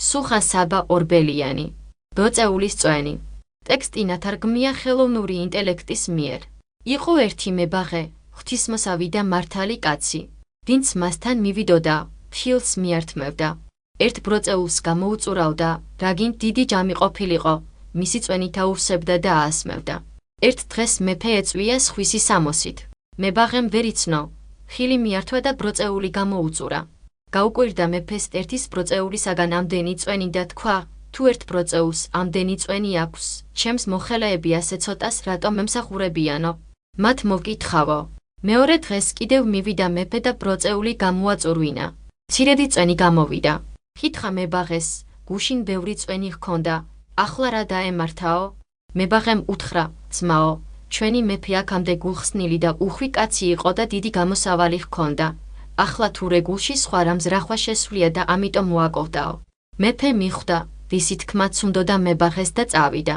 სუხა საბა ორბელიანი. ბროწეულის წვენი. ტექსტი ნათარგმნია ხელოვნური ინტელექტის მიერ. იყო ერთი მებაღე, ღვთისმოსავი და მართალი კაცი, ვინც მასთან მივიდოდა, ფილს მიართმევდა. ერთ ბროწეულს გამოუწურავდა, რაგინ დიდი ჯამი ყოფილიყო, მისი წვენით აუვსებდა და აასმევდა. ერთ დღეს მეფე ეწვია სხვისი სამოსით. მებაღემ ვერ იცნო, ხილი მიართვა და ბროწეული გამოუწურა. გაუკვირდა მეფეს ერთის ბროწეულისაგან ამდენი წვენი და თქვა, თუ ერთ ბროწეულს ამდენი წვენი აქვს, ჩემს მოხელეები ასე ცოტას რატომ ემსახურებიანო? მათ მოვკითხავო. მეორე დღეს კიდევ მივიდა მეფე და ბროწეული გამოაწურვინა. მცირედი წვენი გამოვიდა. კითხა მებაღეს, გუშინ ბევრი წვენი ჰქონდა, ახლა რა დაემართაო? მებაღემ უთხრა, ძმაო, ჩვენი მეფე აქამდე გულხსნილი და უხვი კაცი იყო და დიდი გამოსავალი ჰქონდა. ახლა თუ რეგულში სხვა რამ ზრახვა შესვლია და ამიტომ მოაკოვდაო. მეფე მიხვდა, ვისი თქმაც უნდოდა მებაღეს და წავიდა.